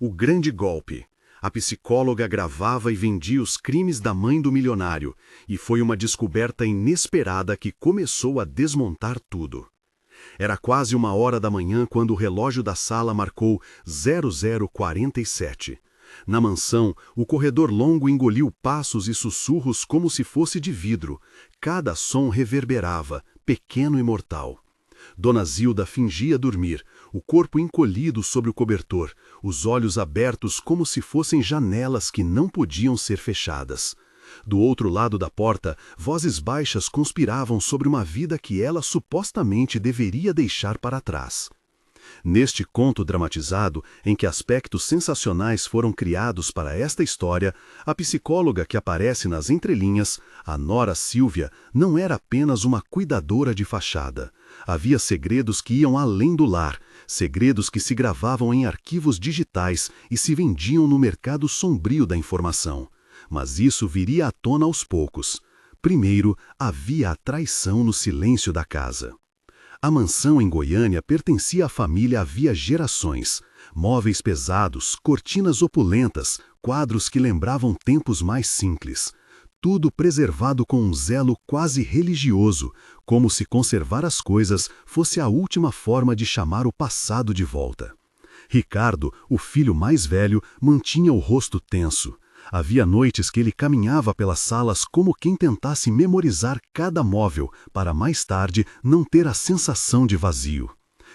O grande golpe. A psicóloga gravava e vendia os crimes da mãe do milionário, e foi uma descoberta inesperada que começou a desmontar tudo. Era quase 1h da manhã quando o relógio da sala marcou 00:47. Na mansão, o corredor longo engoliu passos e sussurros como se fosse de vidro. Cada som reverberava, pequeno e mortal. Dona Zilda fingia dormir, o corpo encolhido sobre o cobertor, os olhos abertos como se fossem janelas que não podiam ser fechadas. Do outro lado da porta, vozes baixas conspiravam sobre uma vida que ela supostamente deveria deixar para trás. Neste conto dramatizado, em que aspectos sensacionais foram criados para esta história, a psicóloga que aparece nas entrelinhas, a Nora Silvia, não era apenas uma cuidadora de fachada. Havia segredos que iam além do lar, segredos que se gravavam em arquivos digitais e se vendiam no mercado sombrio da informação. Mas isso viria à tona aos poucos. Primeiro, havia a traição no silêncio da casa. A mansão em Goiânia pertencia à família havia gerações. Móveis pesados, cortinas opulentas, quadros que lembravam tempos mais simples. Tudo preservado com um zelo quase religioso, como se conservar as coisas fosse a última forma de chamar o passado de volta. Ricardo, o filho mais velho, mantinha o rosto tenso. Havia noites que ele caminhava pelas salas como quem tentasse memorizar cada móvel, para mais tarde não ter a sensação de vazio.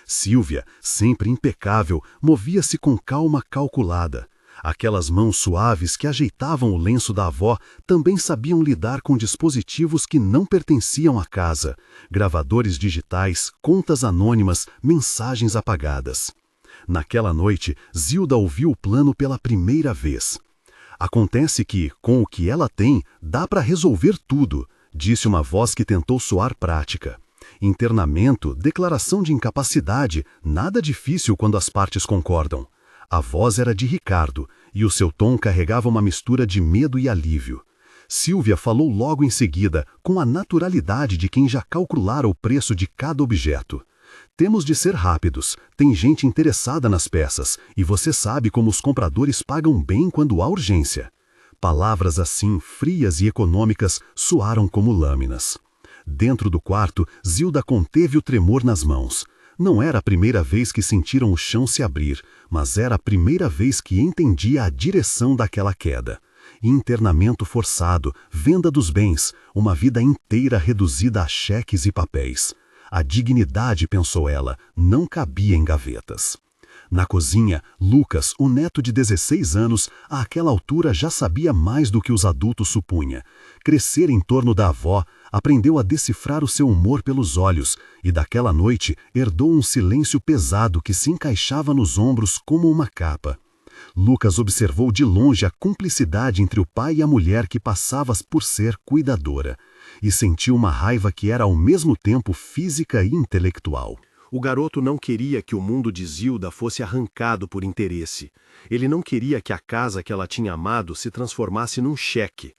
Silvia, sempre impecável, movia-se com calma calculada. Aquelas mãos suaves que ajeitavam o lenço da avó também sabiam lidar com dispositivos que não pertenciam à casa, gravadores digitais, contas anônimas, mensagens apagadas. Naquela noite, Zilda ouviu o plano pela primeira vez. Acontece que, com o que ela tem, dá para resolver tudo, disse uma voz que tentou soar prática. Internamento, declaração de incapacidade, nada difícil quando as partes concordam. A voz era de Ricardo, e o seu tom carregava uma mistura de medo e alívio. Silvia falou logo em seguida, com a naturalidade de quem já calculara o preço de cada objeto. Temos de ser rápidos, tem gente interessada nas peças, e você sabe como os compradores pagam bem quando há urgência. Palavras assim, frias e econômicas, soaram como lâminas. Dentro do quarto, Zilda conteve o tremor nas mãos. Não era a primeira vez que sentiram o chão se abrir, mas era a primeira vez que entendia a direção daquela queda. Internamento forçado, venda dos bens, uma vida inteira reduzida a cheques e papéis. A dignidade, pensou ela, não cabia em gavetas. Na cozinha, Lucas, o neto de 16 anos, àquela altura já sabia mais do que os adultos supunha. Crescer em torno da avó, aprendeu a decifrar o seu humor pelos olhos e daquela noite herdou um silêncio pesado que se encaixava nos ombros como uma capa. Lucas observou de longe a cumplicidade entre o pai e a mulher que passava por ser cuidadora, e sentiu uma raiva que era ao mesmo tempo física e intelectual. O garoto não queria que o mundo de Zilda fosse arrancado por interesse. Ele não queria que a casa que ela tinha amado se transformasse num cheque.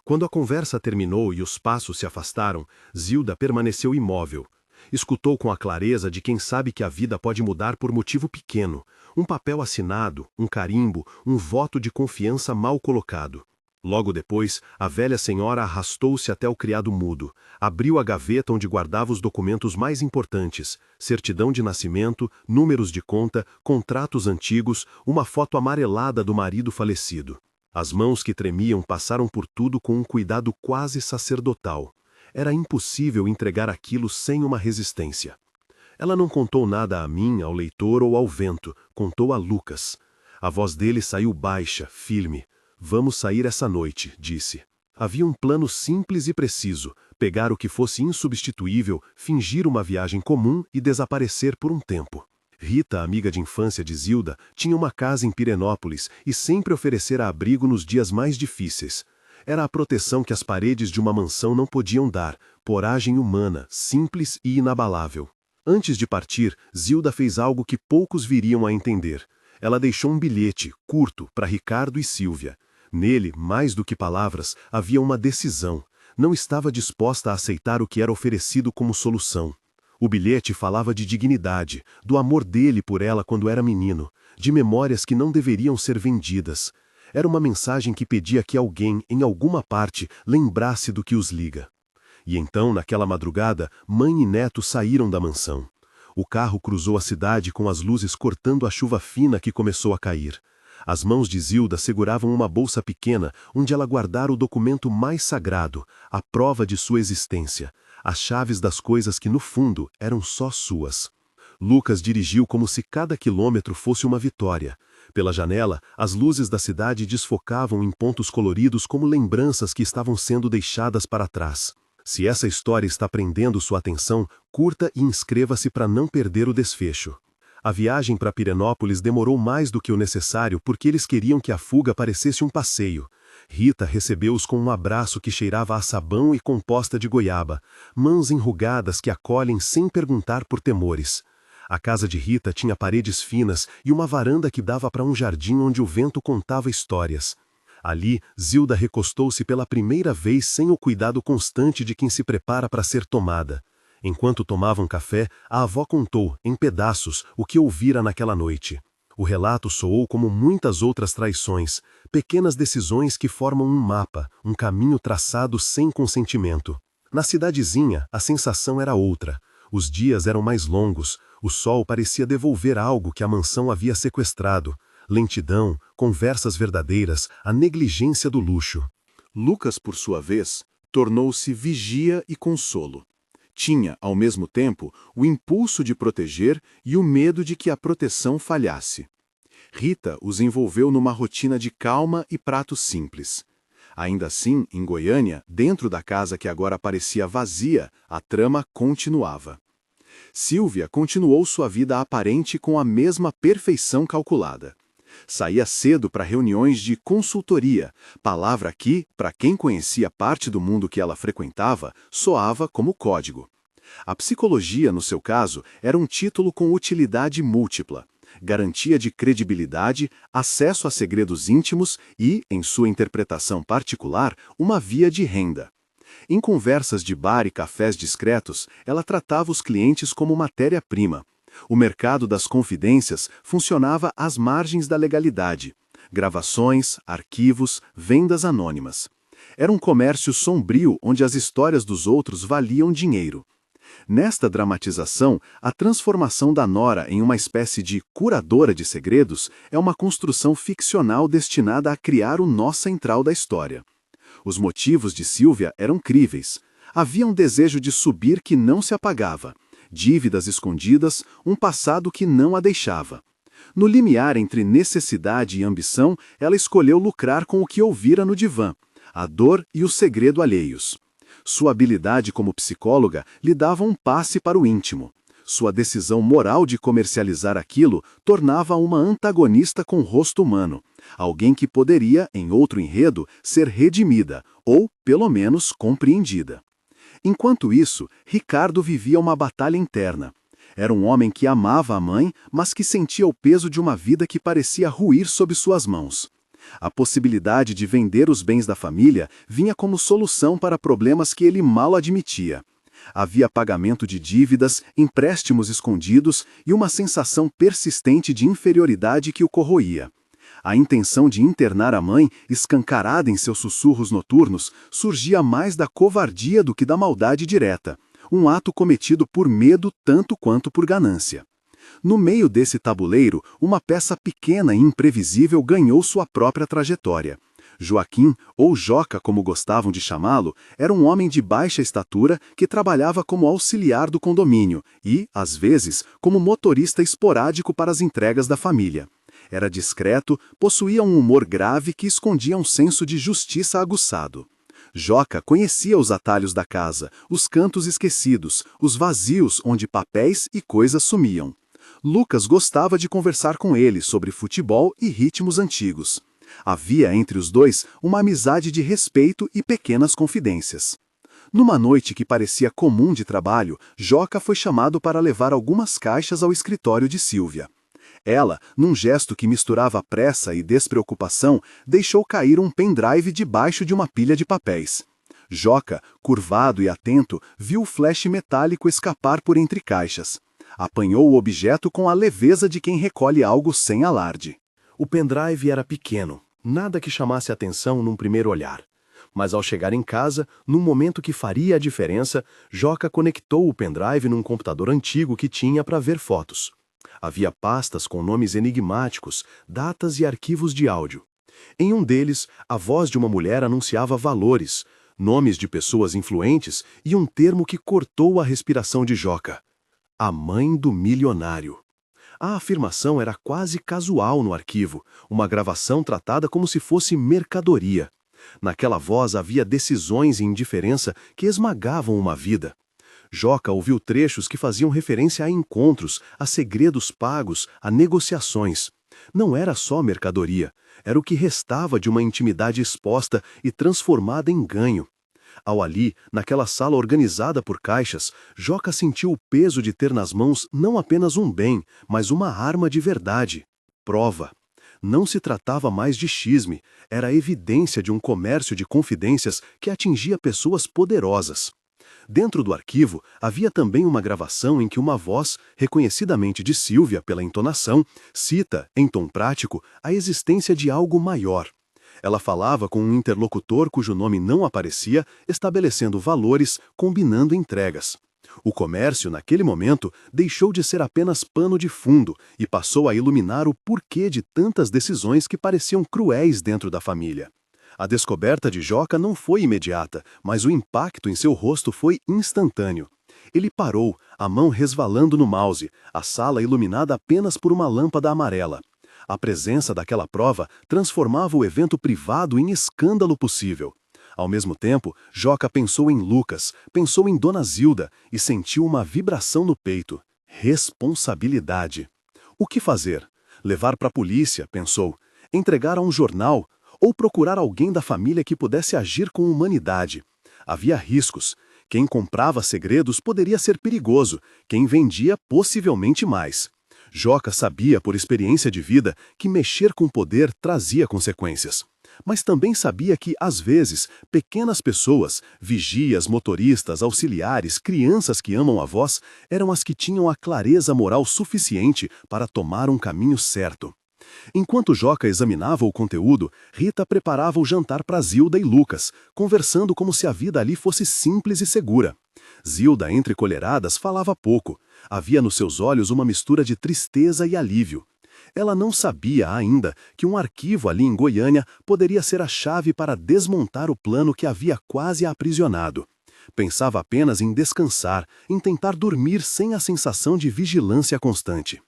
Quando a conversa terminou e os passos se afastaram, Zilda permaneceu imóvel. Escutou com a clareza de quem sabe que a vida pode mudar por motivo pequeno. Um papel assinado, um carimbo, um voto de confiança mal colocado. Logo depois, a velha senhora arrastou-se até o criado mudo, abriu a gaveta onde guardava os documentos mais importantes, certidão de nascimento, números de conta, contratos antigos, uma foto amarelada do marido falecido. As mãos que tremiam passaram por tudo com um cuidado quase sacerdotal. Era impossível entregar aquilo sem uma resistência. Ela não contou nada a mim, ao leitor ou ao vento, contou a Lucas. A voz dele saiu baixa, firme. Vamos sair essa noite, disse. Havia um plano simples e preciso, pegar o que fosse insubstituível, fingir uma viagem comum e desaparecer por um tempo. Rita, amiga de infância de Zilda, tinha uma casa em Pirenópolis e sempre oferecera abrigo nos dias mais difíceis. Era a proteção que as paredes de uma mansão não podiam dar, coragem humana, simples e inabalável. Antes de partir, Zilda fez algo que poucos viriam a entender. Ela deixou um bilhete, curto, para Ricardo e Silvia. Nele, mais do que palavras, havia uma decisão. Não estava disposta a aceitar o que era oferecido como solução. O bilhete falava de dignidade, do amor dele por ela quando era menino, de memórias que não deveriam ser vendidas. Era uma mensagem que pedia que alguém, em alguma parte, lembrasse do que os liga. E então, naquela madrugada, mãe e neto saíram da mansão. O carro cruzou a cidade com as luzes cortando a chuva fina que começou a cair. As mãos de Zilda seguravam uma bolsa pequena, onde ela guardara o documento mais sagrado, a prova de sua existência, as chaves das coisas que, no fundo, eram só suas. Lucas dirigiu como se cada quilômetro fosse uma vitória. Pela janela, as luzes da cidade desfocavam em pontos coloridos como lembranças que estavam sendo deixadas para trás. Se essa história está prendendo sua atenção, curta e inscreva-se para não perder o desfecho. A viagem para Pirenópolis demorou mais do que o necessário porque eles queriam que a fuga parecesse um passeio. Rita recebeu-os com um abraço que cheirava a sabão e composta de goiaba, mãos enrugadas que acolhem sem perguntar por temores. A casa de Rita tinha paredes finas e uma varanda que dava para um jardim onde o vento contava histórias. Ali, Zilda recostou-se pela primeira vez sem o cuidado constante de quem se prepara para ser tomada. Enquanto tomavam café, a avó contou, em pedaços, o que ouvira naquela noite. O relato soou como muitas outras traições, pequenas decisões que formam um mapa, um caminho traçado sem consentimento. Na cidadezinha, a sensação era outra. Os dias eram mais longos, o sol parecia devolver algo que a mansão havia sequestrado. Lentidão, conversas verdadeiras, a negligência do luxo. Lucas, por sua vez, tornou-se vigia e consolo. Tinha, ao mesmo tempo, o impulso de proteger e o medo de que a proteção falhasse. Rita os envolveu numa rotina de calma e pratos simples. Ainda assim, em Goiânia, dentro da casa que agora parecia vazia, a trama continuava. Sílvia continuou sua vida aparente com a mesma perfeição calculada. Saía cedo para reuniões de consultoria, palavra que, para quem conhecia parte do mundo que ela frequentava, soava como código. A psicologia, no seu caso, era um título com utilidade múltipla, garantia de credibilidade, acesso a segredos íntimos e, em sua interpretação particular, uma via de renda. Em conversas de bar e cafés discretos, ela tratava os clientes como matéria-prima. O mercado das confidências funcionava às margens da legalidade. Gravações, arquivos, vendas anônimas. Era um comércio sombrio onde as histórias dos outros valiam dinheiro. Nesta dramatização, a transformação da nora em uma espécie de curadora de segredos é uma construção ficcional destinada a criar o nó central da história. Os motivos de Sílvia eram críveis. Havia um desejo de subir que não se apagava. Dívidas escondidas, um passado que não a deixava. No limiar entre necessidade e ambição, ela escolheu lucrar com o que ouvira no divã, a dor e o segredo alheios. Sua habilidade como psicóloga lhe dava um passe para o íntimo. Sua decisão moral de comercializar aquilo tornava uma antagonista com rosto humano, alguém que poderia, em outro enredo, ser redimida, ou, pelo menos, compreendida. Enquanto isso, Ricardo vivia uma batalha interna. Era um homem que amava a mãe, mas que sentia o peso de uma vida que parecia ruir sob suas mãos. A possibilidade de vender os bens da família vinha como solução para problemas que ele mal admitia. Havia pagamento de dívidas, empréstimos escondidos e uma sensação persistente de inferioridade que o corroía. A intenção de internar a mãe, escancarada em seus sussurros noturnos, surgia mais da covardia do que da maldade direta, um ato cometido por medo tanto quanto por ganância. No meio desse tabuleiro, uma peça pequena e imprevisível ganhou sua própria trajetória. Joaquim, ou Joca como gostavam de chamá-lo, era um homem de baixa estatura que trabalhava como auxiliar do condomínio e, às vezes, como motorista esporádico para as entregas da família. Era discreto, possuía um humor grave que escondia um senso de justiça aguçado. Joca conhecia os atalhos da casa, os cantos esquecidos, os vazios onde papéis e coisas sumiam. Lucas gostava de conversar com ele sobre futebol e ritmos antigos. Havia entre os dois uma amizade de respeito e pequenas confidências. Numa noite que parecia comum de trabalho, Joca foi chamado para levar algumas caixas ao escritório de Sílvia. Ela, num gesto que misturava pressa e despreocupação, deixou cair um pendrive debaixo de uma pilha de papéis. Joca, curvado e atento, viu o flash metálico escapar por entre caixas. Apanhou o objeto com a leveza de quem recolhe algo sem alarde. O pendrive era pequeno, nada que chamasse atenção num primeiro olhar. Mas ao chegar em casa, num momento que faria a diferença, Joca conectou o pendrive num computador antigo que tinha para ver fotos. Havia pastas com nomes enigmáticos, datas e arquivos de áudio. Em um deles, a voz de uma mulher anunciava valores, nomes de pessoas influentes e um termo que cortou a respiração de Joca: a mãe do milionário. A afirmação era quase casual no arquivo, uma gravação tratada como se fosse mercadoria. Naquela voz havia decisões e indiferença que esmagavam uma vida. Joca ouviu trechos que faziam referência a encontros, a segredos pagos, a negociações. Não era só mercadoria, era o que restava de uma intimidade exposta e transformada em ganho. Ao ali, naquela sala organizada por caixas, Joca sentiu o peso de ter nas mãos não apenas um bem, mas uma arma de verdade. Prova. Não se tratava mais de xisme, era a evidência de um comércio de confidências que atingia pessoas poderosas. Dentro do arquivo, havia também uma gravação em que uma voz, reconhecidamente de Sílvia pela entonação, cita, em tom prático, a existência de algo maior. Ela falava com um interlocutor cujo nome não aparecia, estabelecendo valores, combinando entregas. O comércio, naquele momento, deixou de ser apenas pano de fundo e passou a iluminar o porquê de tantas decisões que pareciam cruéis dentro da família. A descoberta de Joca não foi imediata, mas o impacto em seu rosto foi instantâneo. Ele parou, a mão resvalando no mouse, a sala iluminada apenas por uma lâmpada amarela. A presença daquela prova transformava o evento privado em escândalo possível. Ao mesmo tempo, Joca pensou em Lucas, pensou em Dona Zilda e sentiu uma vibração no peito. Responsabilidade. O que fazer? Levar para a polícia, pensou. Entregar a um jornal? Ou procurar alguém da família que pudesse agir com humanidade? Havia riscos. Quem comprava segredos poderia ser perigoso, quem vendia possivelmente mais. Joca sabia, por experiência de vida, que mexer com poder trazia consequências. Mas também sabia que, às vezes, pequenas pessoas, vigias, motoristas, auxiliares, crianças que amam a voz, eram as que tinham a clareza moral suficiente para tomar um caminho certo. Enquanto Joca examinava o conteúdo, Rita preparava o jantar para Zilda e Lucas, conversando como se a vida ali fosse simples e segura. Zilda, entre colheradas, falava pouco. Havia nos seus olhos uma mistura de tristeza e alívio. Ela não sabia ainda que um arquivo ali em Goiânia poderia ser a chave para desmontar o plano que havia quase a aprisionado. Pensava apenas em descansar, em tentar dormir sem a sensação de vigilância constante.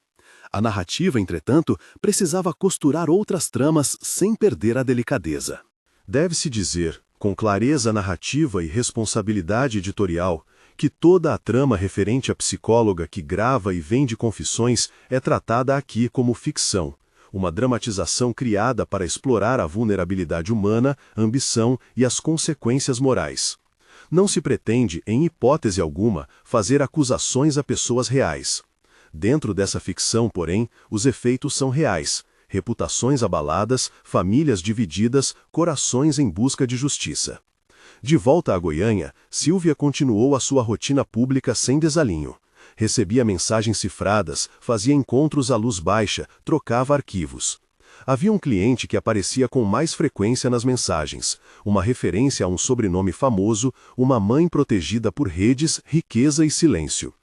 A narrativa, entretanto, precisava costurar outras tramas sem perder a delicadeza. Deve-se dizer, com clareza narrativa e responsabilidade editorial, que toda a trama referente à psicóloga que grava e vende confissões é tratada aqui como ficção, uma dramatização criada para explorar a vulnerabilidade humana, a ambição e as consequências morais. Não se pretende, em hipótese alguma, fazer acusações a pessoas reais. Dentro dessa ficção, porém, os efeitos são reais: reputações abaladas, famílias divididas, corações em busca de justiça. De volta a Goiânia, Sílvia continuou a sua rotina pública sem desalinho. Recebia mensagens cifradas, fazia encontros à luz baixa, trocava arquivos. Havia um cliente que aparecia com mais frequência nas mensagens, uma referência a um sobrenome famoso, uma mãe protegida por redes, riqueza e silêncio.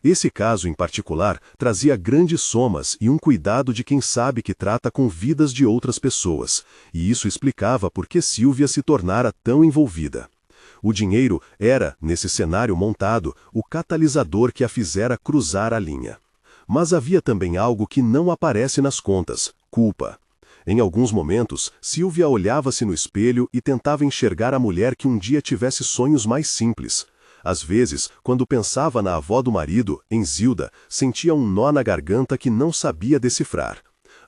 Esse caso, em particular, trazia grandes somas e um cuidado de quem sabe que trata com vidas de outras pessoas, e isso explicava por que Sílvia se tornara tão envolvida. O dinheiro era, nesse cenário montado, o catalisador que a fizera cruzar a linha. Mas havia também algo que não aparece nas contas: culpa. Em alguns momentos, Sílvia olhava-se no espelho e tentava enxergar a mulher que um dia tivesse sonhos mais simples. Às vezes, quando pensava na avó do marido, em Zilda, sentia um nó na garganta que não sabia decifrar.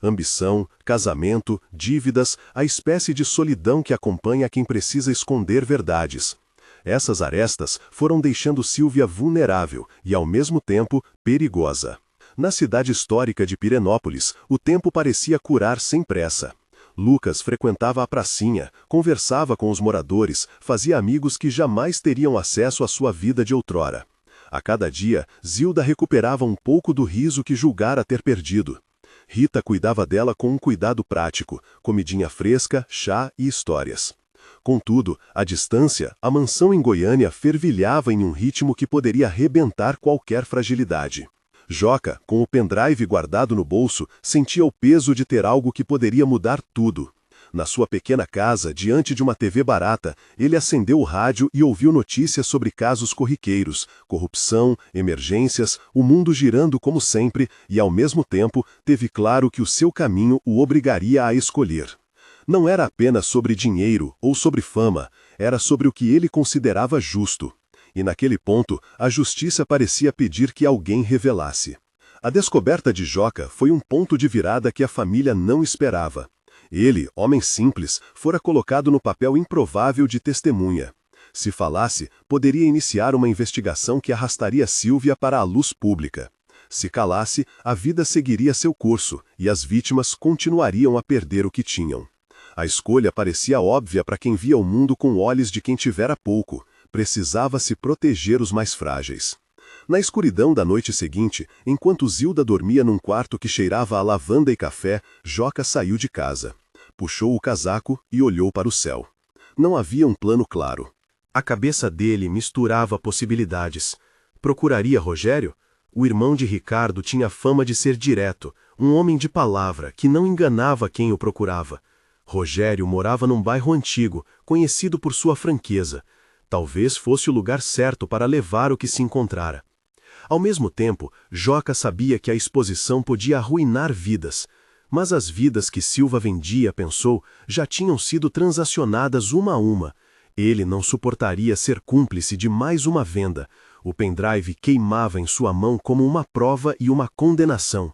Ambição, casamento, dívidas, a espécie de solidão que acompanha quem precisa esconder verdades. Essas arestas foram deixando Sílvia vulnerável e, ao mesmo tempo, perigosa. Na cidade histórica de Pirenópolis, o tempo parecia curar sem pressa. Lucas frequentava a pracinha, conversava com os moradores, fazia amigos que jamais teriam acesso à sua vida de outrora. A cada dia, Zilda recuperava um pouco do riso que julgara ter perdido. Rita cuidava dela com um cuidado prático, comidinha fresca, chá e histórias. Contudo, à distância, a mansão em Goiânia fervilhava em um ritmo que poderia arrebentar qualquer fragilidade. Joca, com o pendrive guardado no bolso, sentia o peso de ter algo que poderia mudar tudo. Na sua pequena casa, diante de uma TV barata, ele acendeu o rádio e ouviu notícias sobre casos corriqueiros, corrupção, emergências, o mundo girando como sempre, e ao mesmo tempo teve claro que o seu caminho o obrigaria a escolher. Não era apenas sobre dinheiro ou sobre fama, era sobre o que ele considerava justo. E naquele ponto, a justiça parecia pedir que alguém revelasse. A descoberta de Joca foi um ponto de virada que a família não esperava. Ele, homem simples, fora colocado no papel improvável de testemunha. Se falasse, poderia iniciar uma investigação que arrastaria Sílvia para a luz pública. Se calasse, a vida seguiria seu curso e as vítimas continuariam a perder o que tinham. A escolha parecia óbvia para quem via o mundo com olhos de quem tivera pouco. Precisava-se proteger os mais frágeis. Na escuridão da noite seguinte, enquanto Zilda dormia num quarto que cheirava a lavanda e café, Joca saiu de casa. Puxou o casaco e olhou para o céu. Não havia um plano claro. A cabeça dele misturava possibilidades. Procuraria Rogério? O irmão de Ricardo tinha fama de ser direto, um homem de palavra, que não enganava quem o procurava. Rogério morava num bairro antigo, conhecido por sua franqueza. Talvez fosse o lugar certo para levar o que se encontrara. Ao mesmo tempo, Joca sabia que a exposição podia arruinar vidas. Mas as vidas que Silva vendia, pensou, já tinham sido transacionadas uma a uma. Ele não suportaria ser cúmplice de mais uma venda. O pendrive queimava em sua mão como uma prova e uma condenação.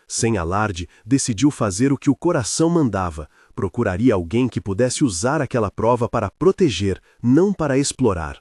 Sem alarde, decidiu fazer o que o coração mandava. Procuraria alguém que pudesse usar aquela prova para proteger, não para explorar.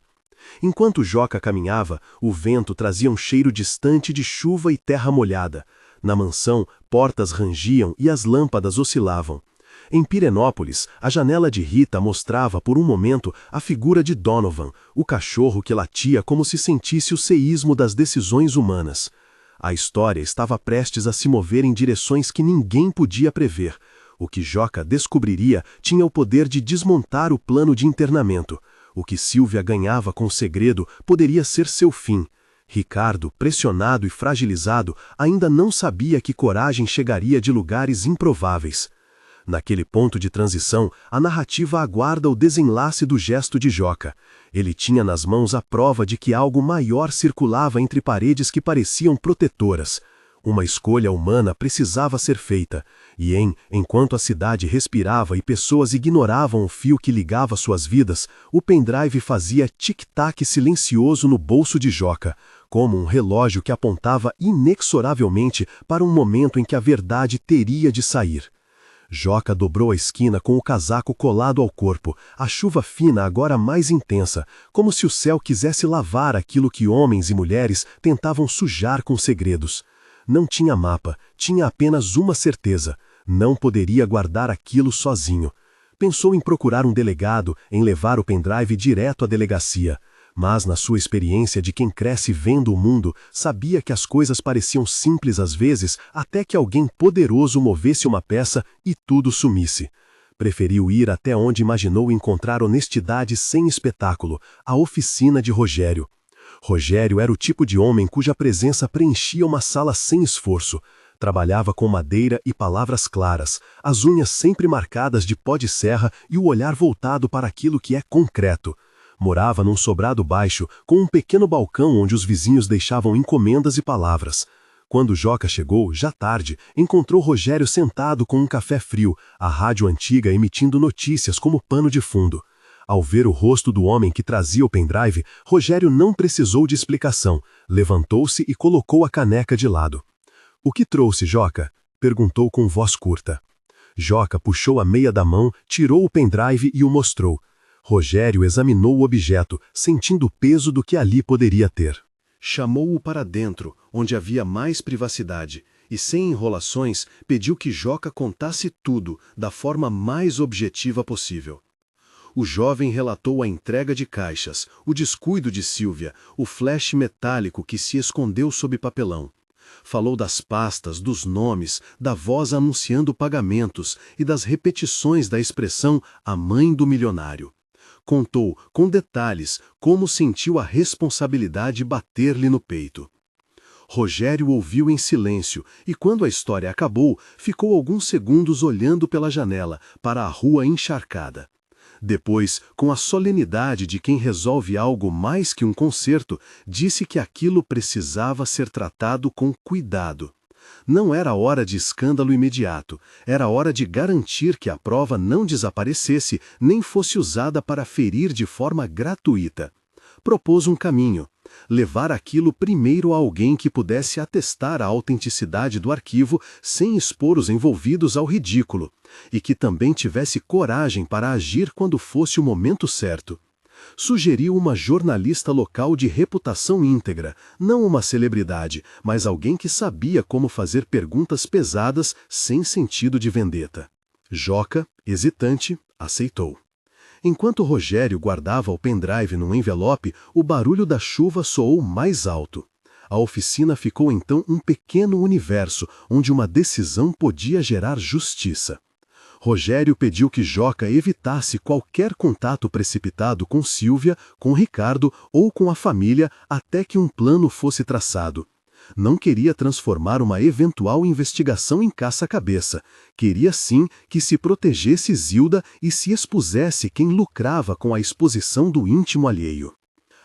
Enquanto Joca caminhava, o vento trazia um cheiro distante de chuva e terra molhada. Na mansão, portas rangiam e as lâmpadas oscilavam. Em Pirenópolis, a janela de Rita mostrava por um momento a figura de Donovan, o cachorro que latia como se sentisse o seísmo das decisões humanas. A história estava prestes a se mover em direções que ninguém podia prever. O que Joca descobriria tinha o poder de desmontar o plano de internamento. O que Sílvia ganhava com o segredo poderia ser seu fim. Ricardo, pressionado e fragilizado, ainda não sabia que coragem chegaria de lugares improváveis. Naquele ponto de transição, a narrativa aguarda o desenlace do gesto de Joca. Ele tinha nas mãos a prova de que algo maior circulava entre paredes que pareciam protetoras. Uma escolha humana precisava ser feita, e enquanto a cidade respirava e pessoas ignoravam o fio que ligava suas vidas, o pendrive fazia tic-tac silencioso no bolso de Joca, como um relógio que apontava inexoravelmente para um momento em que a verdade teria de sair. Joca dobrou a esquina com o casaco colado ao corpo, a chuva fina agora mais intensa, como se o céu quisesse lavar aquilo que homens e mulheres tentavam sujar com segredos. Não tinha mapa, tinha apenas uma certeza: não poderia guardar aquilo sozinho. Pensou em procurar um delegado, em levar o pendrive direto à delegacia. Mas, na sua experiência de quem cresce vendo o mundo, sabia que as coisas pareciam simples às vezes, até que alguém poderoso movesse uma peça e tudo sumisse. Preferiu ir até onde imaginou encontrar honestidade sem espetáculo, a oficina de Rogério. Rogério era o tipo de homem cuja presença preenchia uma sala sem esforço. Trabalhava com madeira e palavras claras, as unhas sempre marcadas de pó de serra e o olhar voltado para aquilo que é concreto. Morava num sobrado baixo, com um pequeno balcão onde os vizinhos deixavam encomendas e palavras. Quando Joca chegou, já tarde, encontrou Rogério sentado com um café frio, a rádio antiga emitindo notícias como pano de fundo. Ao ver o rosto do homem que trazia o pendrive, Rogério não precisou de explicação. Levantou-se e colocou a caneca de lado. — O que trouxe, Joca? — perguntou com voz curta. Joca puxou a meia da mão, tirou o pendrive e o mostrou. Rogério examinou o objeto, sentindo o peso do que ali poderia ter. Chamou-o para dentro, onde havia mais privacidade, e sem enrolações pediu que Joca contasse tudo, da forma mais objetiva possível. O jovem relatou a entrega de caixas, o descuido de Sílvia, o flash metálico que se escondeu sob papelão. Falou das pastas, dos nomes, da voz anunciando pagamentos e das repetições da expressão "a mãe do milionário". Contou, com detalhes, como sentiu a responsabilidade bater-lhe no peito. Rogério ouviu em silêncio e, quando a história acabou, ficou alguns segundos olhando pela janela para a rua encharcada. Depois, com a solenidade de quem resolve algo mais que um concerto, disse que aquilo precisava ser tratado com cuidado. Não era hora de escândalo imediato, era hora de garantir que a prova não desaparecesse nem fosse usada para ferir de forma gratuita. Propôs um caminho: levar aquilo primeiro a alguém que pudesse atestar a autenticidade do arquivo sem expor os envolvidos ao ridículo, e que também tivesse coragem para agir quando fosse o momento certo. Sugeriu uma jornalista local de reputação íntegra, não uma celebridade, mas alguém que sabia como fazer perguntas pesadas sem sentido de vendetta. Joca, hesitante, aceitou. Enquanto Rogério guardava o pendrive num envelope, o barulho da chuva soou mais alto. A oficina ficou então um pequeno universo, onde uma decisão podia gerar justiça. Rogério pediu que Joca evitasse qualquer contato precipitado com Sílvia, com Ricardo ou com a família até que um plano fosse traçado. Não queria transformar uma eventual investigação em caça-cabeça. Queria sim que se protegesse Zilda e se expusesse quem lucrava com a exposição do íntimo alheio.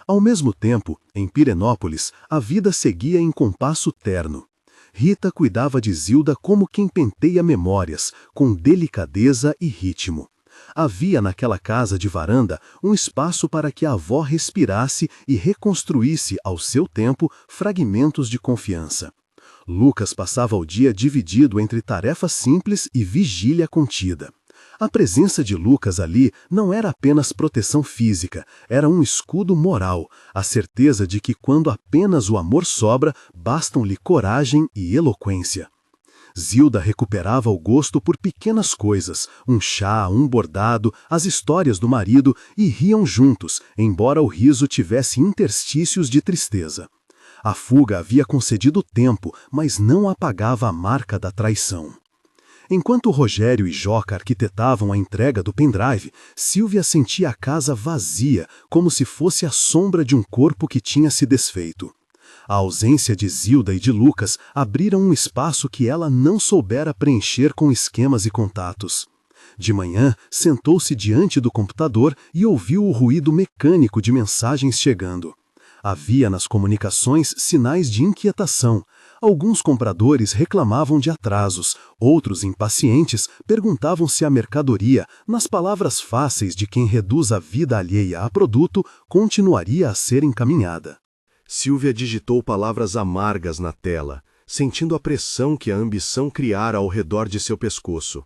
Ao mesmo tempo, em Pirenópolis, a vida seguia em compasso terno. Rita cuidava de Zilda como quem penteia memórias, com delicadeza e ritmo. Havia naquela casa de varanda um espaço para que a avó respirasse e reconstruísse, ao seu tempo, fragmentos de confiança. Lucas passava o dia dividido entre tarefas simples e vigília contida. A presença de Lucas ali não era apenas proteção física, era um escudo moral, a certeza de que quando apenas o amor sobra, bastam-lhe coragem e eloquência. Zilda recuperava o gosto por pequenas coisas, um chá, um bordado, as histórias do marido, e riam juntos, embora o riso tivesse interstícios de tristeza. A fuga havia concedido tempo, mas não apagava a marca da traição. Enquanto Rogério e Joca arquitetavam a entrega do pendrive, Sílvia sentia a casa vazia, como se fosse a sombra de um corpo que tinha se desfeito. A ausência de Zilda e de Lucas abriram um espaço que ela não soubera preencher com esquemas e contatos. De manhã, sentou-se diante do computador e ouviu o ruído mecânico de mensagens chegando. Havia nas comunicações sinais de inquietação. Alguns compradores reclamavam de atrasos, outros impacientes perguntavam se a mercadoria, nas palavras fáceis de quem reduz a vida alheia a produto, continuaria a ser encaminhada. Sílvia digitou palavras amargas na tela, sentindo a pressão que a ambição criara ao redor de seu pescoço.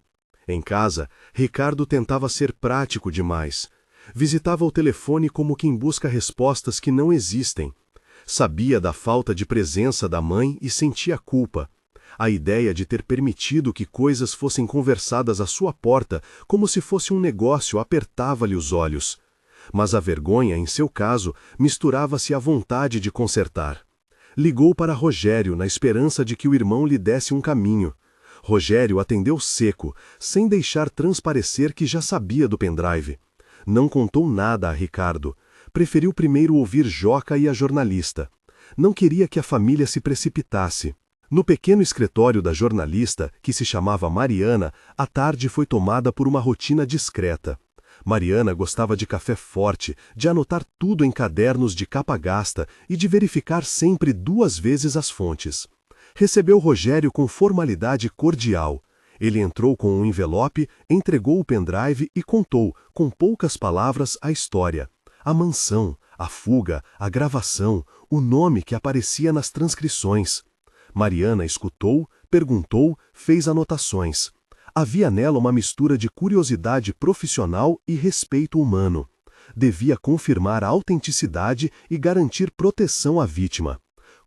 Em casa, Ricardo tentava ser prático demais. Visitava o telefone como quem busca respostas que não existem. Sabia da falta de presença da mãe e sentia culpa. A ideia de ter permitido que coisas fossem conversadas à sua porta como se fosse um negócio apertava-lhe os olhos. Mas a vergonha, em seu caso, misturava-se à vontade de consertar. Ligou para Rogério na esperança de que o irmão lhe desse um caminho. Rogério atendeu seco, sem deixar transparecer que já sabia do pendrive. Não contou nada a Ricardo. Preferiu primeiro ouvir Joca e a jornalista. Não queria que a família se precipitasse. No pequeno escritório da jornalista, que se chamava Mariana, a tarde foi tomada por uma rotina discreta. Mariana gostava de café forte, de anotar tudo em cadernos de capa gasta e de verificar sempre 2 vezes as fontes. Recebeu Rogério com formalidade cordial. Ele entrou com um envelope, entregou o pendrive e contou, com poucas palavras, a história. A mansão, a fuga, a gravação, o nome que aparecia nas transcrições. Mariana escutou, perguntou, fez anotações. Havia nela uma mistura de curiosidade profissional e respeito humano. Devia confirmar a autenticidade e garantir proteção à vítima.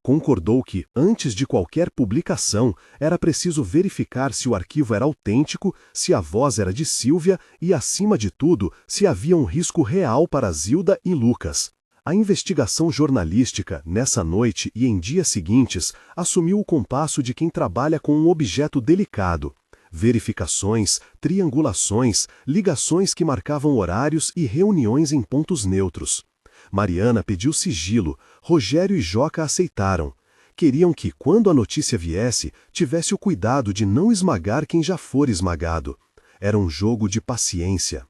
Concordou que, antes de qualquer publicação, era preciso verificar se o arquivo era autêntico, se a voz era de Sílvia e, acima de tudo, se havia um risco real para Zilda e Lucas. A investigação jornalística, nessa noite e em dias seguintes, assumiu o compasso de quem trabalha com um objeto delicado. Verificações, triangulações, ligações que marcavam horários e reuniões em pontos neutros. Mariana pediu sigilo, Rogério e Joca aceitaram. Queriam que, quando a notícia viesse, tivesse o cuidado de não esmagar quem já for esmagado. Era um jogo de paciência.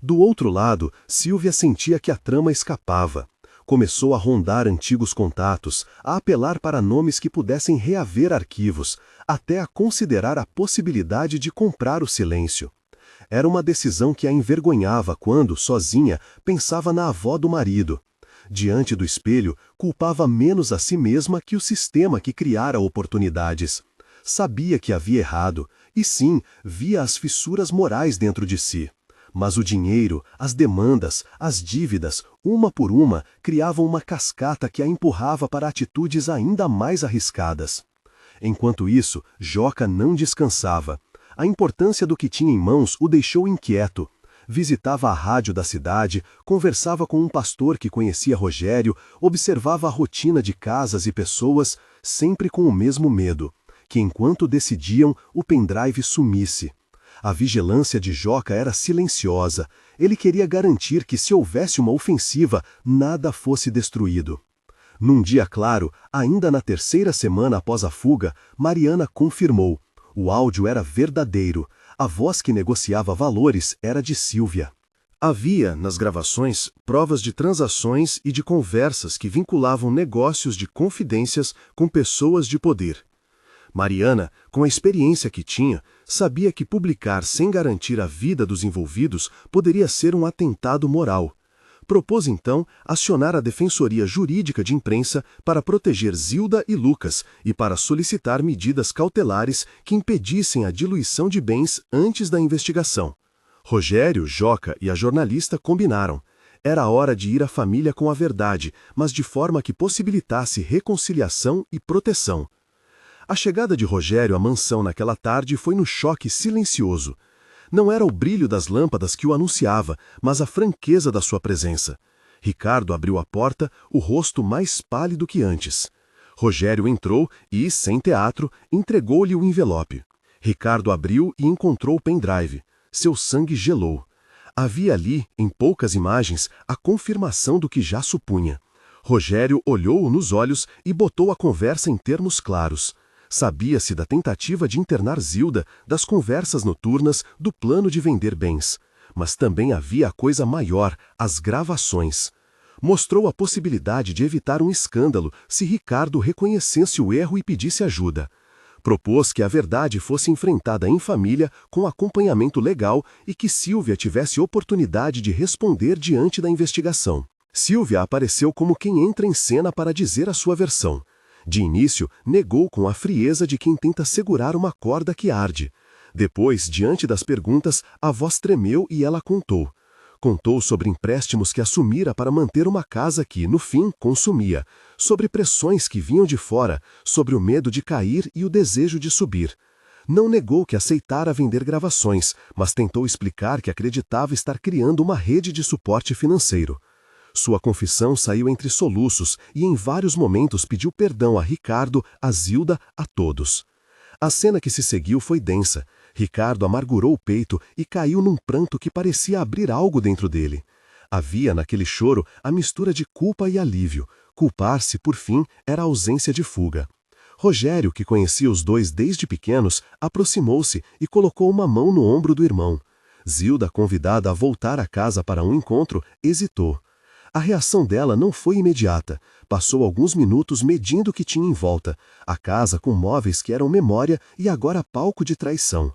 Do outro lado, Sílvia sentia que a trama escapava. Começou a rondar antigos contatos, a apelar para nomes que pudessem reaver arquivos, até a considerar a possibilidade de comprar o silêncio. Era uma decisão que a envergonhava quando, sozinha, pensava na avó do marido. Diante do espelho, culpava menos a si mesma que o sistema que criara oportunidades. Sabia que havia errado, e sim, via as fissuras morais dentro de si. Mas o dinheiro, as demandas, as dívidas, uma por uma, criavam uma cascata que a empurrava para atitudes ainda mais arriscadas. Enquanto isso, Joca não descansava. A importância do que tinha em mãos o deixou inquieto. Visitava a rádio da cidade, conversava com um pastor que conhecia Rogério, observava a rotina de casas e pessoas, sempre com o mesmo medo, que enquanto decidiam, o pendrive sumisse. A vigilância de Joca era silenciosa. Ele queria garantir que, se houvesse uma ofensiva, nada fosse destruído. Num dia claro, ainda na terceira semana após a fuga, Mariana confirmou. O áudio era verdadeiro. A voz que negociava valores era de Sílvia. Havia, nas gravações, provas de transações e de conversas que vinculavam negócios de confidências com pessoas de poder. Mariana, com a experiência que tinha, sabia que publicar sem garantir a vida dos envolvidos poderia ser um atentado moral. Propôs então acionar a Defensoria Jurídica de Imprensa para proteger Zilda e Lucas e para solicitar medidas cautelares que impedissem a diluição de bens antes da investigação. Rogério, Joca e a jornalista combinaram. Era hora de ir à família com a verdade, mas de forma que possibilitasse reconciliação e proteção. A chegada de Rogério à mansão naquela tarde foi no choque silencioso. Não era o brilho das lâmpadas que o anunciava, mas a franqueza da sua presença. Ricardo abriu a porta, o rosto mais pálido que antes. Rogério entrou e, sem teatro, entregou-lhe o envelope. Ricardo abriu e encontrou o pendrive. Seu sangue gelou. Havia ali, em poucas imagens, a confirmação do que já supunha. Rogério olhou-o nos olhos e botou a conversa em termos claros. Sabia-se da tentativa de internar Zilda, das conversas noturnas, do plano de vender bens. Mas também havia a coisa maior, as gravações. Mostrou a possibilidade de evitar um escândalo se Ricardo reconhecesse o erro e pedisse ajuda. Propôs que a verdade fosse enfrentada em família com acompanhamento legal e que Sílvia tivesse oportunidade de responder diante da investigação. Sílvia apareceu como quem entra em cena para dizer a sua versão. De início, negou com a frieza de quem tenta segurar uma corda que arde. Depois, diante das perguntas, a voz tremeu e ela contou. Contou sobre empréstimos que assumira para manter uma casa que, no fim, consumia, sobre pressões que vinham de fora, sobre o medo de cair e o desejo de subir. Não negou que aceitara vender gravações, mas tentou explicar que acreditava estar criando uma rede de suporte financeiro. Sua confissão saiu entre soluços e em vários momentos pediu perdão a Ricardo, a Zilda, a todos. A cena que se seguiu foi densa. Ricardo amargurou o peito e caiu num pranto que parecia abrir algo dentro dele. Havia naquele choro a mistura de culpa e alívio. Culpar-se, por fim, era a ausência de fuga. Rogério, que conhecia os dois desde pequenos, aproximou-se e colocou uma mão no ombro do irmão. Zilda, convidada a voltar à casa para um encontro, hesitou. A reação dela não foi imediata. Passou alguns minutos medindo o que tinha em volta. A casa com móveis que eram memória e agora palco de traição.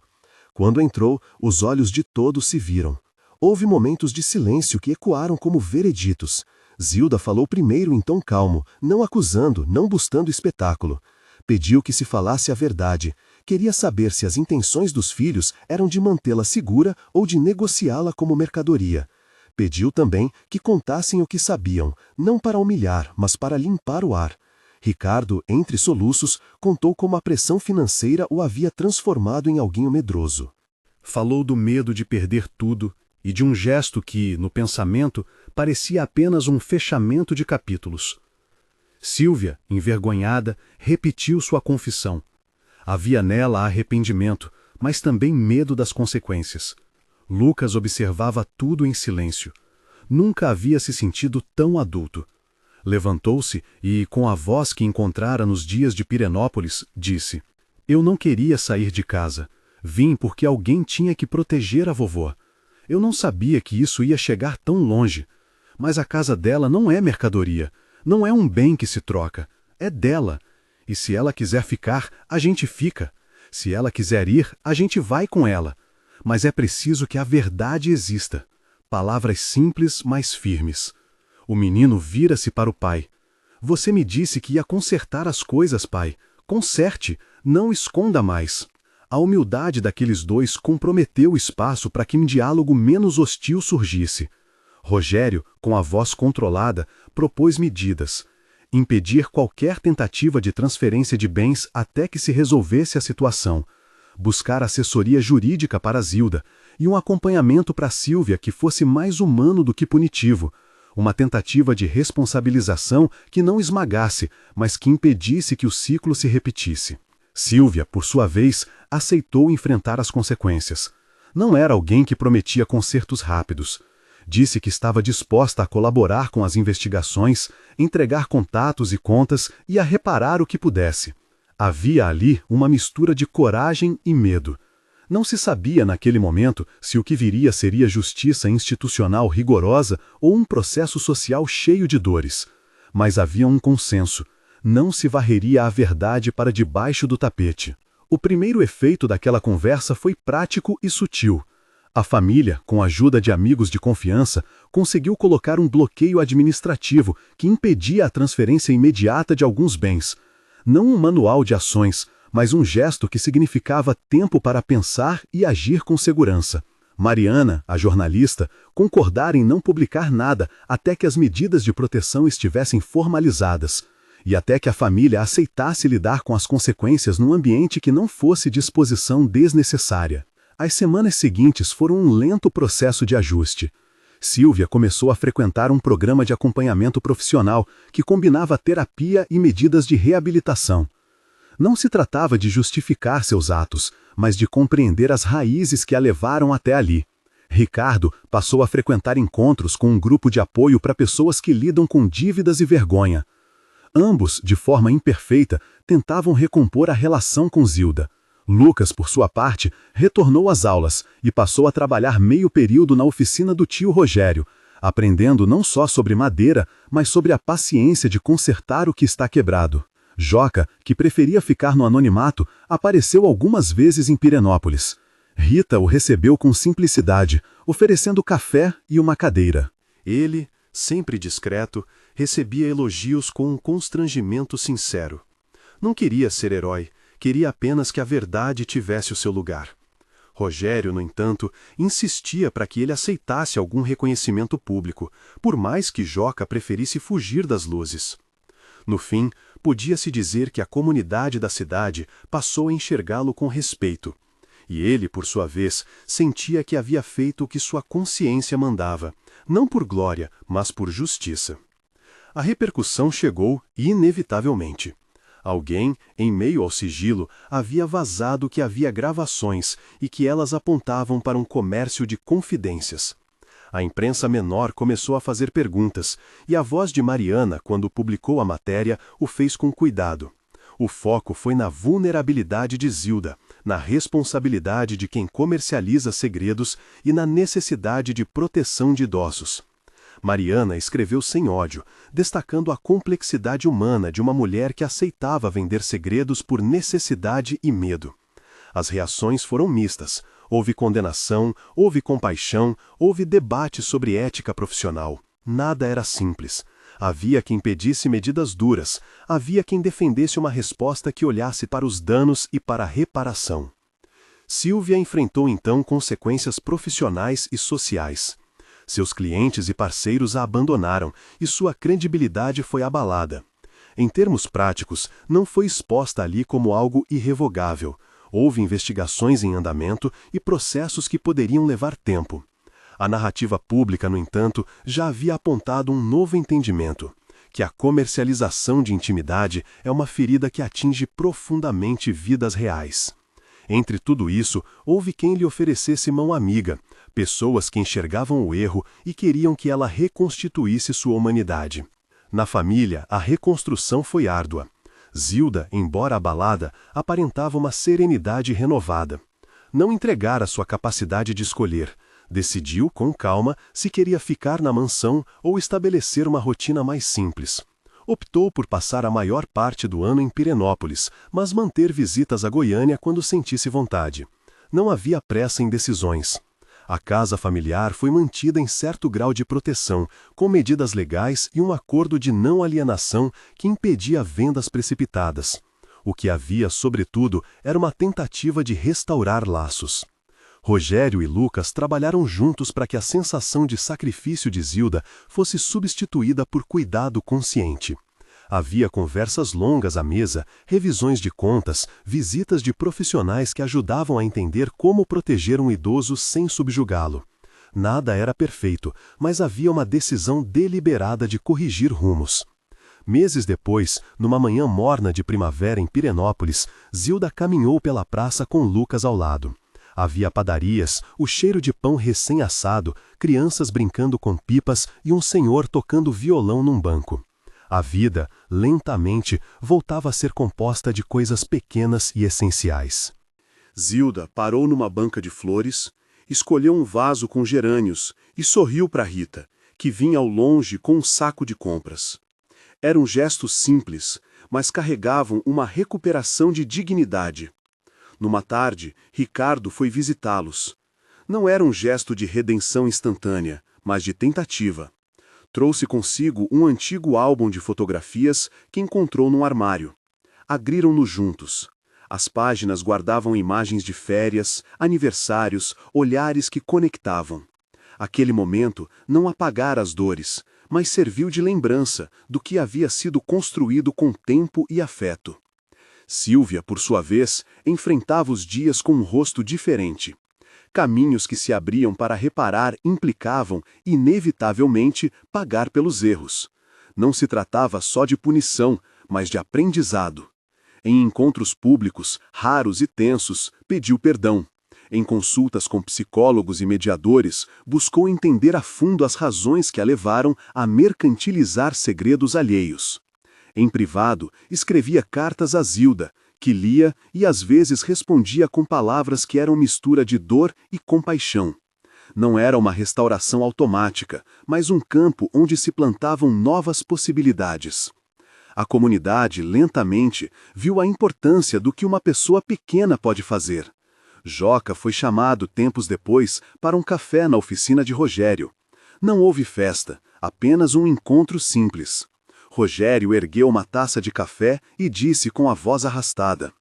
Quando entrou, os olhos de todos se viram. Houve momentos de silêncio que ecoaram como vereditos. Zilda falou primeiro em tom calmo, não acusando, não buscando espetáculo. Pediu que se falasse a verdade. Queria saber se as intenções dos filhos eram de mantê-la segura ou de negociá-la como mercadoria. Pediu também que contassem o que sabiam, não para humilhar, mas para limpar o ar. Ricardo, entre soluços, contou como a pressão financeira o havia transformado em alguém medroso. Falou do medo de perder tudo e de um gesto que, no pensamento, parecia apenas um fechamento de capítulos. Sílvia, envergonhada, repetiu sua confissão. Havia nela arrependimento, mas também medo das consequências. Lucas observava tudo em silêncio. Nunca havia se sentido tão adulto. Levantou-se e, com a voz que encontrara nos dias de Pirenópolis, disse: Eu não queria sair de casa. Vim porque alguém tinha que proteger a vovó. Eu não sabia que isso ia chegar tão longe. Mas a casa dela não é mercadoria. Não é um bem que se troca. É dela. E se ela quiser ficar, a gente fica. Se ela quiser ir, a gente vai com ela. Mas é preciso que a verdade exista. Palavras simples, mas firmes. O menino vira-se para o pai. Você me disse que ia consertar as coisas, pai. Conserte, não esconda mais. A humildade daqueles dois comprometeu o espaço para que um diálogo menos hostil surgisse. Rogério, com a voz controlada, propôs medidas. Impedir qualquer tentativa de transferência de bens até que se resolvesse a situação. Buscar assessoria jurídica para Zilda e um acompanhamento para Sílvia que fosse mais humano do que punitivo. Uma tentativa de responsabilização que não esmagasse, mas que impedisse que o ciclo se repetisse. Sílvia, por sua vez, aceitou enfrentar as consequências. Não era alguém que prometia consertos rápidos. Disse que estava disposta a colaborar com as investigações, entregar contatos e contas e a reparar o que pudesse. Havia ali uma mistura de coragem e medo. Não se sabia naquele momento se o que viria seria justiça institucional rigorosa ou um processo social cheio de dores. Mas havia um consenso. Não se varreria a verdade para debaixo do tapete. O primeiro efeito daquela conversa foi prático e sutil. A família, com a ajuda de amigos de confiança, conseguiu colocar um bloqueio administrativo que impedia a transferência imediata de alguns bens. Não um manual de ações, mas um gesto que significava tempo para pensar e agir com segurança. Mariana, a jornalista, concordara em não publicar nada até que as medidas de proteção estivessem formalizadas, e até que a família aceitasse lidar com as consequências num ambiente que não fosse de exposição desnecessária. As semanas seguintes foram um lento processo de ajuste. Sílvia começou a frequentar um programa de acompanhamento profissional que combinava terapia e medidas de reabilitação. Não se tratava de justificar seus atos, mas de compreender as raízes que a levaram até ali. Ricardo passou a frequentar encontros com um grupo de apoio para pessoas que lidam com dívidas e vergonha. Ambos, de forma imperfeita, tentavam recompor a relação com Zilda. Lucas, por sua parte, retornou às aulas e passou a trabalhar meio período na oficina do tio Rogério, aprendendo não só sobre madeira, mas sobre a paciência de consertar o que está quebrado. Joca, que preferia ficar no anonimato, apareceu algumas vezes em Pirenópolis. Rita o recebeu com simplicidade, oferecendo café e uma cadeira. Ele, sempre discreto, recebia elogios com um constrangimento sincero. Não queria ser herói, queria apenas que a verdade tivesse o seu lugar. Rogério, no entanto, insistia para que ele aceitasse algum reconhecimento público, por mais que Joca preferisse fugir das luzes. No fim, podia-se dizer que a comunidade da cidade passou a enxergá-lo com respeito. E ele, por sua vez, sentia que havia feito o que sua consciência mandava, não por glória, mas por justiça. A repercussão chegou inevitavelmente. Alguém, em meio ao sigilo, havia vazado que havia gravações e que elas apontavam para um comércio de confidências. A imprensa menor começou a fazer perguntas, e a voz de Mariana, quando publicou a matéria, o fez com cuidado. O foco foi na vulnerabilidade de Zilda, na responsabilidade de quem comercializa segredos e na necessidade de proteção de idosos. Mariana escreveu sem ódio, destacando a complexidade humana de uma mulher que aceitava vender segredos por necessidade e medo. As reações foram mistas. Houve condenação, houve compaixão, houve debate sobre ética profissional. Nada era simples. Havia quem pedisse medidas duras, havia quem defendesse uma resposta que olhasse para os danos e para a reparação. Sílvia enfrentou então consequências profissionais e sociais. Seus clientes e parceiros a abandonaram e sua credibilidade foi abalada. Em termos práticos, não foi exposta ali como algo irrevogável. Houve investigações em andamento e processos que poderiam levar tempo. A narrativa pública, no entanto, já havia apontado um novo entendimento, que a comercialização de intimidade é uma ferida que atinge profundamente vidas reais. Entre tudo isso, houve quem lhe oferecesse mão amiga, pessoas que enxergavam o erro e queriam que ela reconstituísse sua humanidade. Na família, a reconstrução foi árdua. Zilda, embora abalada, aparentava uma serenidade renovada. Não entregara sua capacidade de escolher. Decidiu, com calma, se queria ficar na mansão ou estabelecer uma rotina mais simples. Optou por passar a maior parte do ano em Pirenópolis, mas manter visitas a Goiânia quando sentisse vontade. Não havia pressa em decisões. A casa familiar foi mantida em certo grau de proteção, com medidas legais e um acordo de não alienação que impedia vendas precipitadas. O que havia, sobretudo, era uma tentativa de restaurar laços. Rogério e Lucas trabalharam juntos para que a sensação de sacrifício de Zilda fosse substituída por cuidado consciente. Havia conversas longas à mesa, revisões de contas, visitas de profissionais que ajudavam a entender como proteger um idoso sem subjugá-lo. Nada era perfeito, mas havia uma decisão deliberada de corrigir rumos. Meses depois, numa manhã morna de primavera em Pirenópolis, Zilda caminhou pela praça com Lucas ao lado. Havia padarias, o cheiro de pão recém-assado, crianças brincando com pipas e um senhor tocando violão num banco. A vida, lentamente, voltava a ser composta de coisas pequenas e essenciais. Zilda parou numa banca de flores, escolheu um vaso com gerânios e sorriu para Rita, que vinha ao longe com um saco de compras. Eram gestos simples, mas carregavam uma recuperação de dignidade. Numa tarde, Ricardo foi visitá-los. Não era um gesto de redenção instantânea, mas de tentativa. Trouxe consigo um antigo álbum de fotografias que encontrou num armário. Abriram-no juntos. As páginas guardavam imagens de férias, aniversários, olhares que conectavam. Aquele momento não apagara as dores, mas serviu de lembrança do que havia sido construído com tempo e afeto. Sílvia, por sua vez, enfrentava os dias com um rosto diferente. Caminhos que se abriam para reparar implicavam, inevitavelmente, pagar pelos erros. Não se tratava só de punição, mas de aprendizado. Em encontros públicos, raros e tensos, pediu perdão. Em consultas com psicólogos e mediadores, buscou entender a fundo as razões que a levaram a mercantilizar segredos alheios. Em privado, escrevia cartas a Zilda, que lia e às vezes respondia com palavras que eram mistura de dor e compaixão. Não era uma restauração automática, mas um campo onde se plantavam novas possibilidades. A comunidade, lentamente, viu a importância do que uma pessoa pequena pode fazer. Joca foi chamado, tempos depois, para um café na oficina de Rogério. Não houve festa, apenas um encontro simples. Rogério ergueu uma taça de café e disse com a voz arrastada: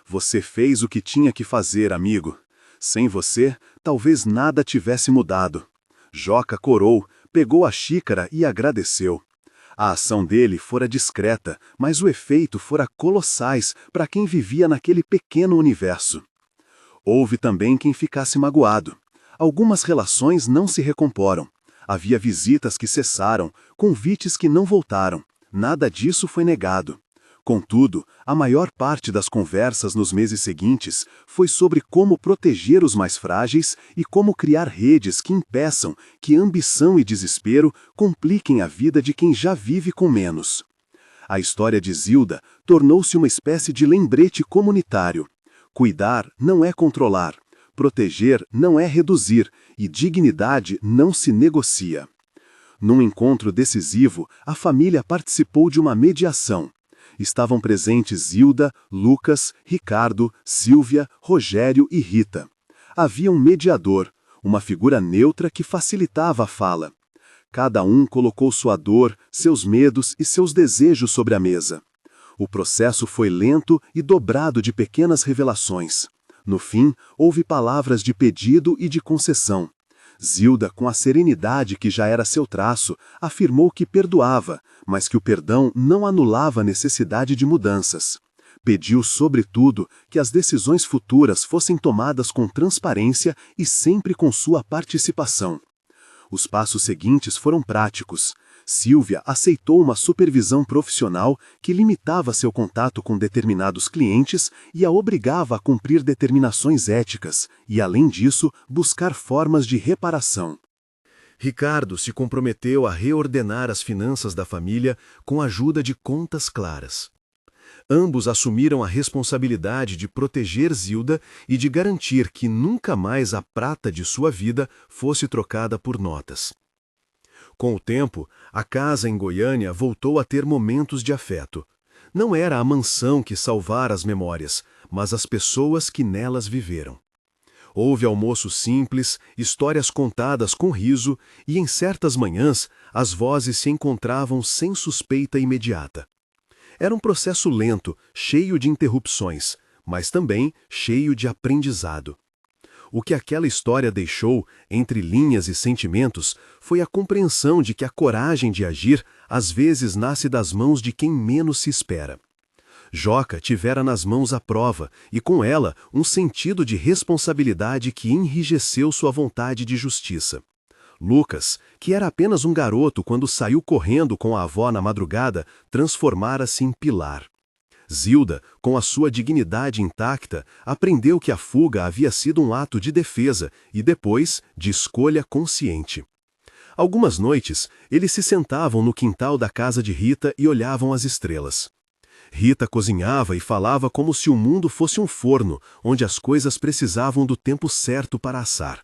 "Você fez o que tinha que fazer, amigo. Sem você, talvez nada tivesse mudado." Joca corou, pegou a xícara e agradeceu. A ação dele fora discreta, mas o efeito fora colossais para quem vivia naquele pequeno universo. Houve também quem ficasse magoado. Algumas relações não se recomporam. Havia visitas que cessaram, convites que não voltaram. Nada disso foi negado. Contudo, a maior parte das conversas nos meses seguintes foi sobre como proteger os mais frágeis e como criar redes que impeçam que ambição e desespero compliquem a vida de quem já vive com menos. A história de Zilda tornou-se uma espécie de lembrete comunitário. Cuidar não é controlar, proteger não é reduzir e dignidade não se negocia. Num encontro decisivo, a família participou de uma mediação. Estavam presentes Zilda, Lucas, Ricardo, Sílvia, Rogério e Rita. Havia um mediador, uma figura neutra que facilitava a fala. Cada um colocou sua dor, seus medos e seus desejos sobre a mesa. O processo foi lento e dobrado de pequenas revelações. No fim, houve palavras de pedido e de concessão. Zilda, com a serenidade que já era seu traço, afirmou que perdoava, mas que o perdão não anulava a necessidade de mudanças. Pediu, sobretudo, que as decisões futuras fossem tomadas com transparência e sempre com sua participação. Os passos seguintes foram práticos. Sílvia aceitou uma supervisão profissional que limitava seu contato com determinados clientes e a obrigava a cumprir determinações éticas e, além disso, buscar formas de reparação. Ricardo se comprometeu a reordenar as finanças da família com a ajuda de contas claras. Ambos assumiram a responsabilidade de proteger Zilda e de garantir que nunca mais a prata de sua vida fosse trocada por notas. Com o tempo, a casa em Goiânia voltou a ter momentos de afeto. Não era a mansão que salvara as memórias, mas as pessoas que nelas viveram. Houve almoço simples, histórias contadas com riso e, em certas manhãs, as vozes se encontravam sem suspeita imediata. Era um processo lento, cheio de interrupções, mas também cheio de aprendizado. O que aquela história deixou, entre linhas e sentimentos, foi a compreensão de que a coragem de agir às vezes nasce das mãos de quem menos se espera. Joca tivera nas mãos a prova e, com ela, um sentido de responsabilidade que enrijeceu sua vontade de justiça. Lucas, que era apenas um garoto quando saiu correndo com a avó na madrugada, transformara-se em pilar. Zilda, com a sua dignidade intacta, aprendeu que a fuga havia sido um ato de defesa e depois de escolha consciente. Algumas noites, eles se sentavam no quintal da casa de Rita e olhavam as estrelas. Rita cozinhava e falava como se o mundo fosse um forno, onde as coisas precisavam do tempo certo para assar.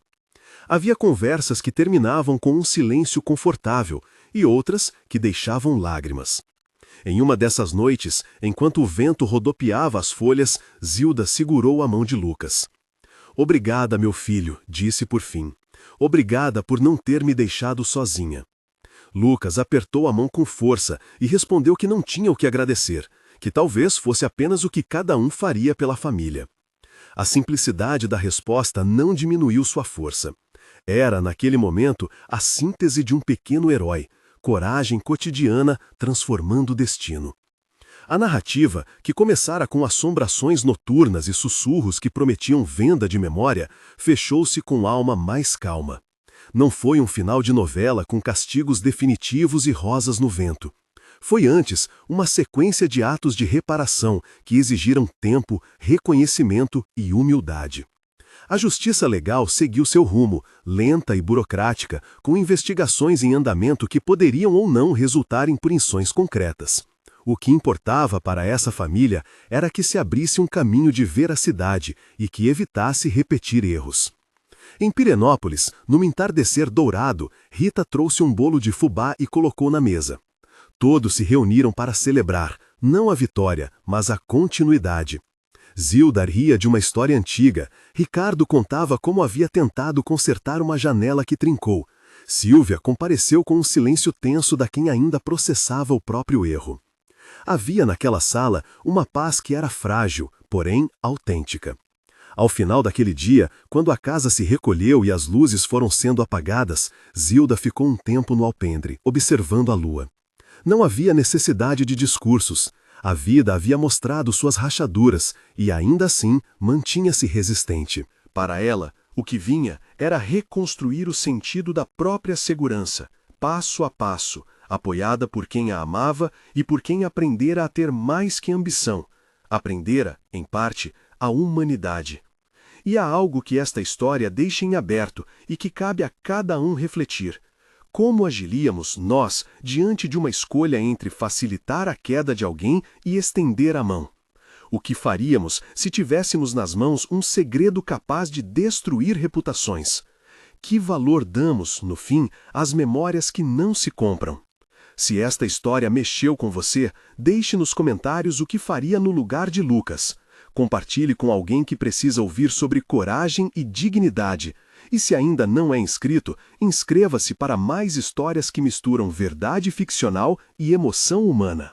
Havia conversas que terminavam com um silêncio confortável e outras que deixavam lágrimas. Em uma dessas noites, enquanto o vento rodopiava as folhas, Zilda segurou a mão de Lucas. "Obrigada, meu filho", disse por fim. "Obrigada por não ter me deixado sozinha." Lucas apertou a mão com força e respondeu que não tinha o que agradecer, que talvez fosse apenas o que cada um faria pela família. A simplicidade da resposta não diminuiu sua força. Era, naquele momento, a síntese de um pequeno herói, coragem cotidiana transformando o destino. A narrativa, que começara com assombrações noturnas e sussurros que prometiam venda de memória, fechou-se com alma mais calma. Não foi um final de novela com castigos definitivos e rosas no vento. Foi antes uma sequência de atos de reparação que exigiram tempo, reconhecimento e humildade. A justiça legal seguiu seu rumo, lenta e burocrática, com investigações em andamento que poderiam ou não resultar em punições concretas. O que importava para essa família era que se abrisse um caminho de veracidade e que evitasse repetir erros. Em Pirenópolis, num entardecer dourado, Rita trouxe um bolo de fubá e colocou na mesa. Todos se reuniram para celebrar, não a vitória, mas a continuidade. Zilda ria de uma história antiga. Ricardo contava como havia tentado consertar uma janela que trincou. Sílvia compareceu com um silêncio tenso da quem ainda processava o próprio erro. Havia naquela sala uma paz que era frágil, porém autêntica. Ao final daquele dia, quando a casa se recolheu e as luzes foram sendo apagadas, Zilda ficou um tempo no alpendre, observando a lua. Não havia necessidade de discursos. A vida havia mostrado suas rachaduras e, ainda assim, mantinha-se resistente. Para ela, o que vinha era reconstruir o sentido da própria segurança, passo a passo, apoiada por quem a amava e por quem aprendera a ter mais que ambição. Aprendera, em parte, a humanidade. E há algo que esta história deixa em aberto e que cabe a cada um refletir. Como agiríamos, nós, diante de uma escolha entre facilitar a queda de alguém e estender a mão? O que faríamos se tivéssemos nas mãos um segredo capaz de destruir reputações? Que valor damos, no fim, às memórias que não se compram? Se esta história mexeu com você, deixe nos comentários o que faria no lugar de Lucas. Compartilhe com alguém que precisa ouvir sobre coragem e dignidade. E se ainda não é inscrito, inscreva-se para mais histórias que misturam verdade ficcional e emoção humana.